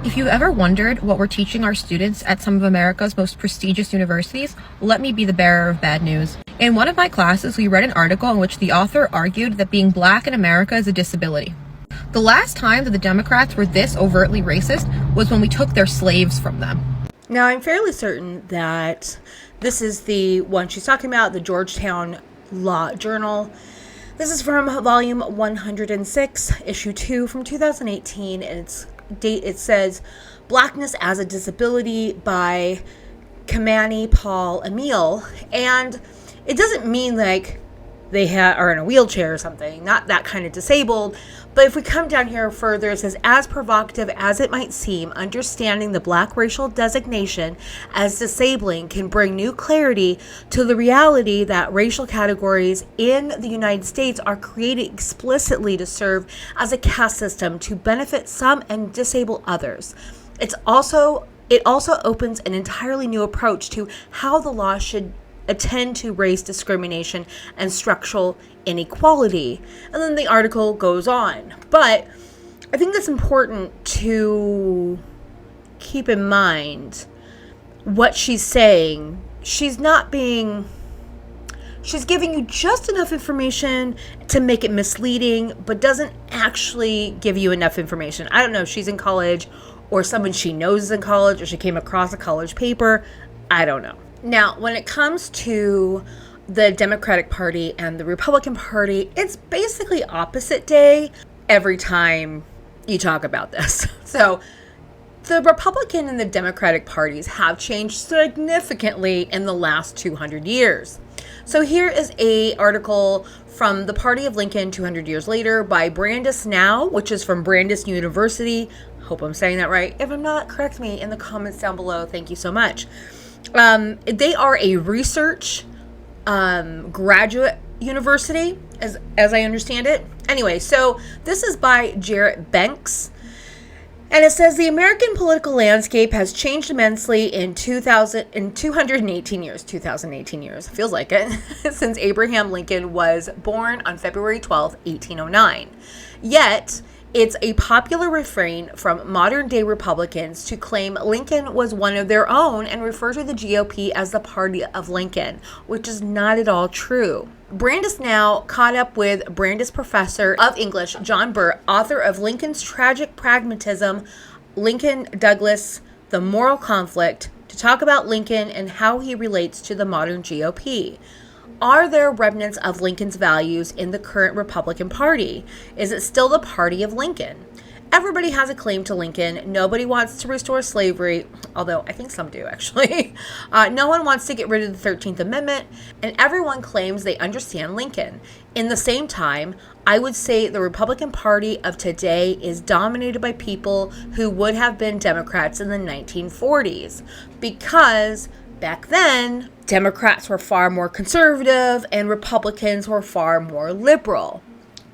If you've ever wondered what we're teaching our students at some of America's most prestigious universities, let me be the bearer of bad news. In one of my classes, we read an article in which the author argued that being black in America is a disability. The last time that the Democrats were this overtly racist was when we took their slaves from them. Now, I'm fairly certain that this is the one she's talking about, the Georgetown Law Journal. This is from volume 106, issue 2 from 2018, and it says Blackness as a Disability by Kamani Paul Emile. And it doesn't mean like they are in a wheelchair or something, not that kind of disabled. But if we come down here further, it says, as provocative as it might seem, understanding the black racial designation as disabling can bring new clarity to the reality that racial categories in the United States are created explicitly to serve as a caste system to benefit some and disable others. It also opens an entirely new approach to how the law should attend to race discrimination and structural inequality. And then the article goes on. But I think it's important to keep in mind what she's saying. She's giving you just enough information to make it misleading, but doesn't actually give you enough information. I don't know if she's in college or someone she knows is in college or she came across a college paper. I don't know. Now, when it comes to the Democratic Party and the Republican Party, it's basically opposite day every time you talk about this. So the Republican and the Democratic parties have changed significantly in the last 200 years. So here is an article from the Party of Lincoln 200 Years Later by Brandis Now, which is from Brandis University. Hope I'm saying that right. If I'm not, correct me in the comments down below. Thank you so much. They are a research graduate university, as I understand it. Anyway, so this is by Jarrett Banks, and it says the American political landscape has changed immensely in 218 years. 2018 years, feels like it, since Abraham Lincoln was born on February 12th, 1809. Yet, it's a popular refrain from modern-day Republicans to claim Lincoln was one of their own and refer to the GOP as the Party of Lincoln, which is not at all true. Brandis Now caught up with Brandis Professor of English John Burt, author of Lincoln's Tragic Pragmatism, Lincoln Douglas, The Moral Conflict, to talk about Lincoln and how he relates to the modern GOP. Are there remnants of Lincoln's values in the current Republican Party? Is it still the Party of Lincoln? Everybody has a claim to Lincoln. Nobody wants to restore slavery, although I think some do, actually. No one wants to get rid of the 13th Amendment, and everyone claims they understand Lincoln. In the same time, I would say the Republican Party of today is dominated by people who would have been Democrats in the 1940s, because back then, Democrats were far more conservative and Republicans were far more liberal.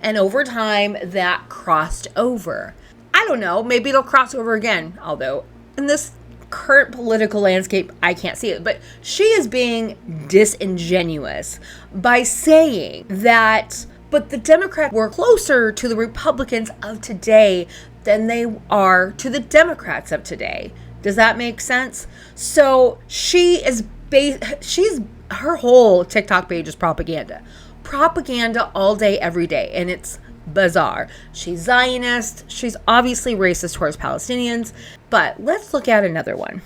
And over time, that crossed over. I don't know, maybe it'll cross over again, although in this current political landscape, I can't see it. But she is being disingenuous by saying that, but the Democrats were closer to the Republicans of today than they are to the Democrats of today. Does that make sense? So her whole TikTok page is propaganda. Propaganda all day, every day. And it's bizarre. She's Zionist. She's obviously racist towards Palestinians. But let's look at another one.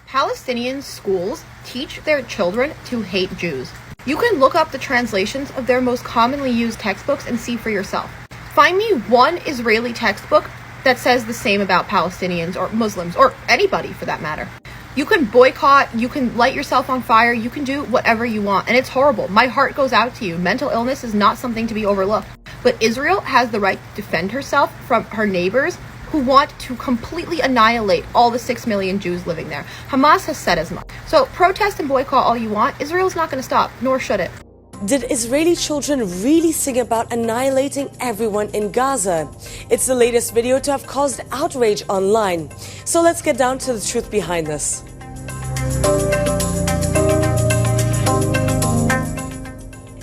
Palestinian schools teach their children to hate Jews. You can look up the translations of their most commonly used textbooks and see for yourself. Find me one Israeli textbook that says the same about Palestinians or Muslims or anybody for that matter. You can boycott, you can light yourself on fire, you can do whatever you want, and it's horrible. My heart goes out to you. Mental illness is not something to be overlooked. But Israel has the right to defend herself from her neighbors who want to completely annihilate all the 6 million Jews living there. Hamas has said as much. So protest and boycott all you want. Israel's not going to stop, nor should it. Did Israeli children really sing about annihilating everyone in Gaza? It's the latest video to have caused outrage online. So let's get down to the truth behind this.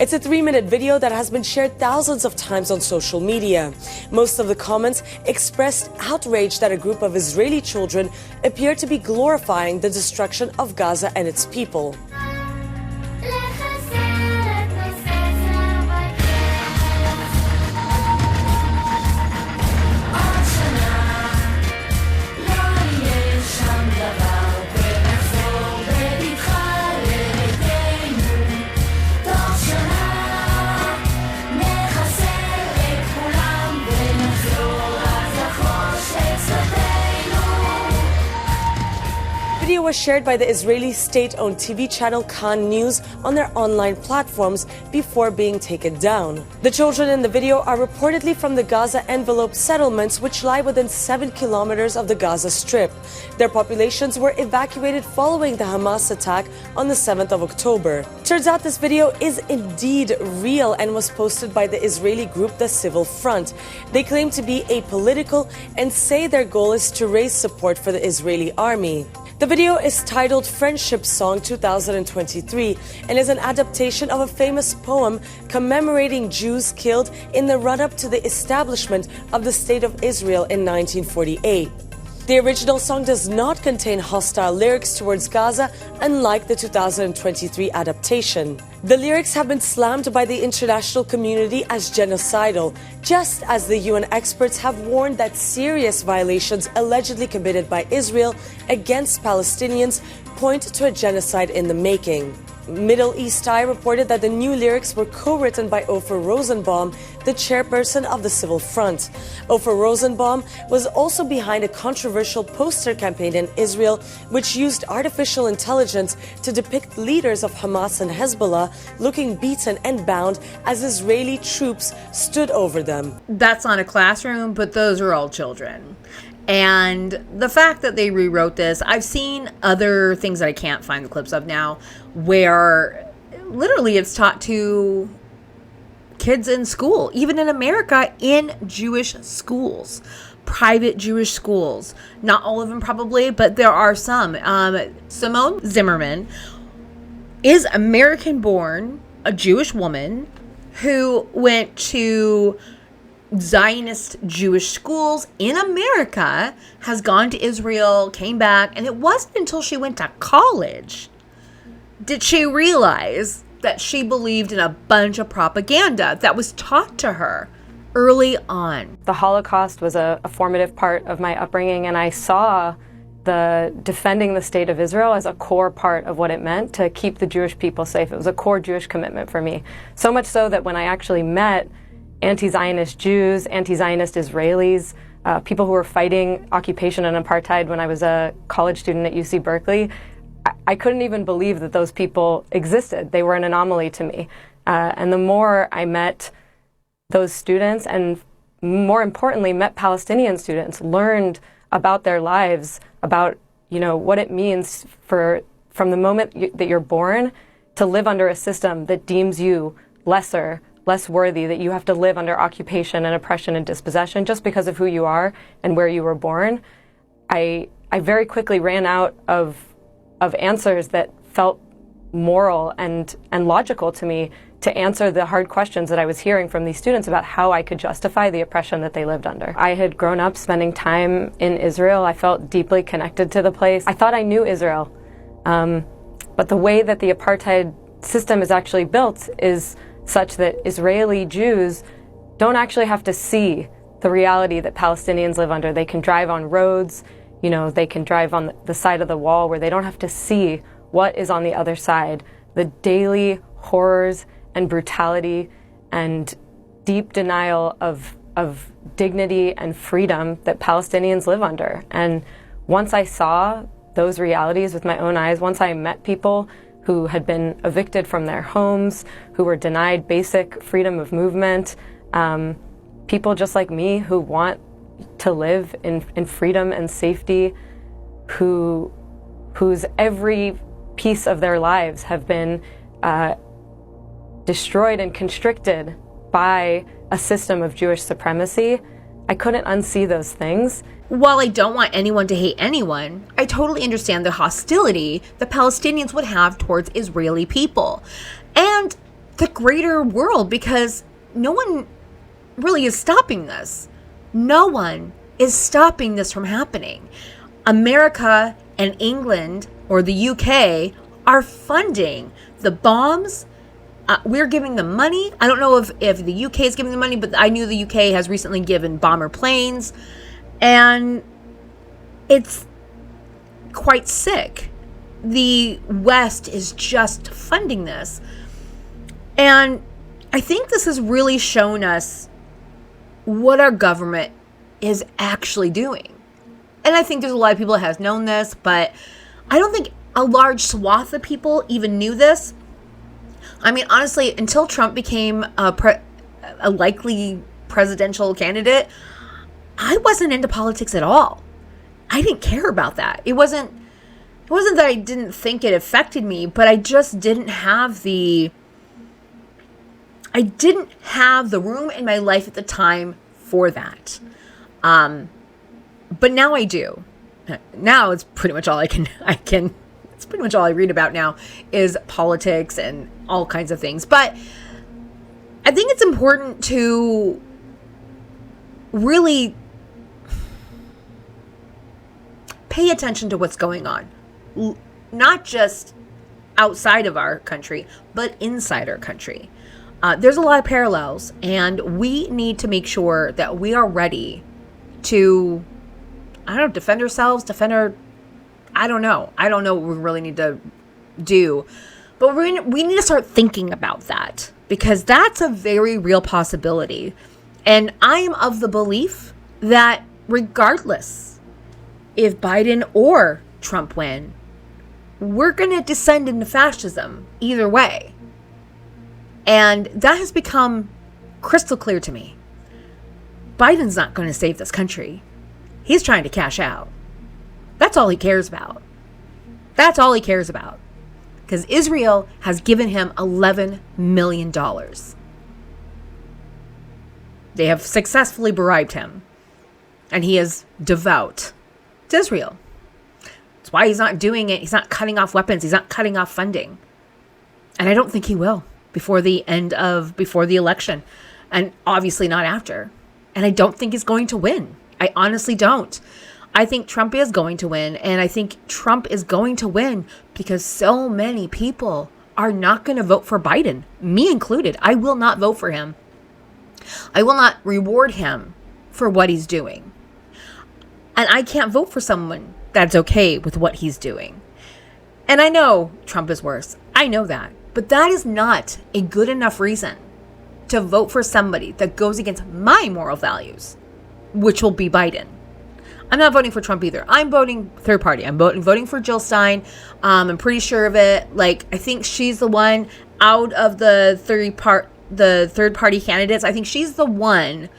It's a 3-minute video that has been shared thousands of times on social media. Most of the comments expressed outrage that a group of Israeli children appear to be glorifying the destruction of Gaza and its people. The video was shared by the Israeli state-owned TV channel Kan News on their online platforms before being taken down. The children in the video are reportedly from the Gaza envelope settlements, which lie within 7 kilometers of the Gaza Strip. Their populations were evacuated following the Hamas attack on the 7th of October. Turns out this video is indeed real and was posted by the Israeli group The Civil Front. They claim to be apolitical and say their goal is to raise support for the Israeli army. The video is titled Friendship Song 2023 and is an adaptation of a famous poem commemorating Jews killed in the run-up to the establishment of the State of Israel in 1948. The original song does not contain hostile lyrics towards Gaza, unlike the 2023 adaptation. The lyrics have been slammed by the international community as genocidal, just as the UN experts have warned that serious violations allegedly committed by Israel against Palestinians point to a genocide in the making. Middle East Eye reported that the new lyrics were co-written by Ofer Rosenbaum, the chairperson of the Civil Front. Ofer Rosenbaum was also behind a controversial poster campaign in Israel, which used artificial intelligence to depict leaders of Hamas and Hezbollah looking beaten and bound as Israeli troops stood over them. That's not a classroom, but those are all children. And the fact that they rewrote this, I've seen other things that I can't find the clips of now, where literally it's taught to kids in school, even in America, in Jewish schools, private Jewish schools. Not all of them probably, but there are some. Simone Zimmerman is American born, a Jewish woman who went to Zionist Jewish schools in America, has gone to Israel, came back, and it wasn't until she went to college did she realize that she believed in a bunch of propaganda that was taught to her early on. The Holocaust was a formative part of my upbringing, and I saw the defending the state of Israel as a core part of what it meant to keep the Jewish people safe. It was a core Jewish commitment for me. So much so that when I actually met anti-Zionist Jews, anti-Zionist Israelis, people who were fighting occupation and apartheid when I was a college student at UC Berkeley, I couldn't even believe that those people existed. They were an anomaly to me. And the more I met those students, and more importantly, met Palestinian students, learned about their lives, about, what it means from the moment that you're born to live under a system that deems you less worthy, that you have to live under occupation and oppression and dispossession just because of who you are and where you were born. I very quickly ran out of answers that felt moral and logical to me to answer the hard questions that I was hearing from these students about how I could justify the oppression that they lived under. I had grown up spending time in Israel. I felt deeply connected to the place. I thought I knew Israel. But the way that the apartheid system is actually built is such that Israeli Jews don't actually have to see the reality that Palestinians live under. They can drive on roads, they can drive on the side of the wall where they don't have to see what is on the other side, the daily horrors and brutality and deep denial of dignity and freedom that Palestinians live under. And once I saw those realities with my own eyes, once I met people who had been evicted from their homes, who were denied basic freedom of movement, people just like me who want to live in freedom and safety, whose every piece of their lives have been destroyed and constricted by a system of Jewish supremacy. I couldn't unsee those things. While I don't want anyone to hate anyone, I totally understand the hostility the Palestinians would have towards Israeli people. And the greater world, because no one really is stopping this. No one is stopping this from happening. America and England, or the UK, are funding the bombs. We're giving them money. I don't know if the UK is giving them money, but I knew the UK has recently given bomber planes. And it's quite sick. The West is just funding this. And I think this has really shown us what our government is actually doing. And I think there's a lot of people that has known this, but I don't think a large swath of people even knew this. I mean, honestly, until Trump became a likely presidential candidate, I wasn't into politics at all. I didn't care about that. It wasn't that I didn't think it affected me, but I just didn't have the room in my life at the time for that. But now I do. Now it's pretty much all it's pretty much all I read about now is politics and all kinds of things. But I think it's important to really pay attention to what's going on. Not just outside of our country, but inside our country. There's a lot of parallels, and we need to make sure that we are ready to, defend ourselves, I don't know what we really need to do, but we need to start thinking about that, because that's a very real possibility. And I am of the belief that regardless if Biden or Trump win, we're going to descend into fascism either way. And that has become crystal clear to me. Biden's not going to save this country. He's trying to cash out. That's all he cares about. That's all he cares about. Because Israel has given him $11 million. They have successfully bribed him. And he is devout to Israel. That's why he's not doing it. He's not cutting off weapons. He's not cutting off funding. And I don't think he will before the election. And obviously not after. And I don't think he's going to win. I honestly don't. I think Trump is going to win. And I think Trump is going to win because so many people are not going to vote for Biden, me included. I will not vote for him. I will not reward him for what he's doing. And I can't vote for someone that's okay with what he's doing. And I know Trump is worse. I know that. But that is not a good enough reason to vote for somebody that goes against my moral values, which will be Biden. I'm not voting for Trump either. I'm voting third party. I'm voting for Jill Stein. I'm pretty sure of it. I think she's the one out of the third party candidates. I think she's the one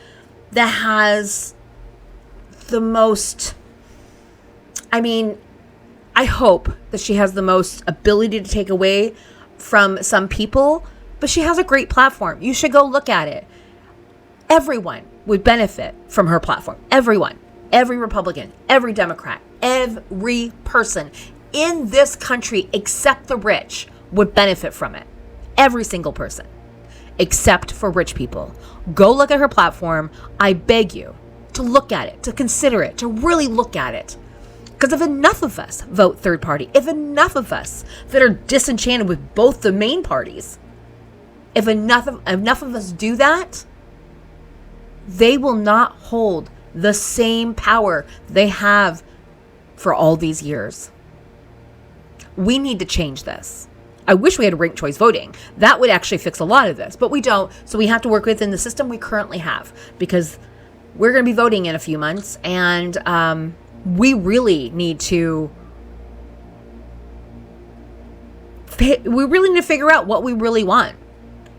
that has the most, I hope that she has the most ability to take away from some people, but she has a great platform. You should go look at it. Everyone would benefit from her platform. Everyone. Every Republican, every Democrat, every person in this country except the rich would benefit from it. Every single person, except for rich people. Go look at her platform. I beg you to look at it, to consider it, to really look at it. Because if enough of us vote third party, if enough of us that are disenchanted with both the main parties, if enough of us do that, they will not hold the same power they have for all these years. We need to change this. I wish we had ranked choice voting. That would actually fix a lot of this, but we don't. So we have to work within the system we currently have, because we're going to be voting in a few months, and we really need to figure out what we really want.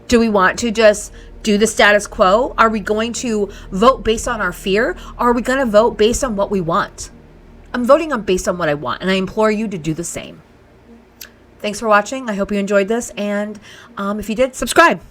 Do we want to just do the status quo? Are we going to vote based on our fear? Or are we going to vote based on what we want? I'm voting based on what I want, and I implore you to do the same. Thanks for watching. I hope you enjoyed this, and if you did, subscribe.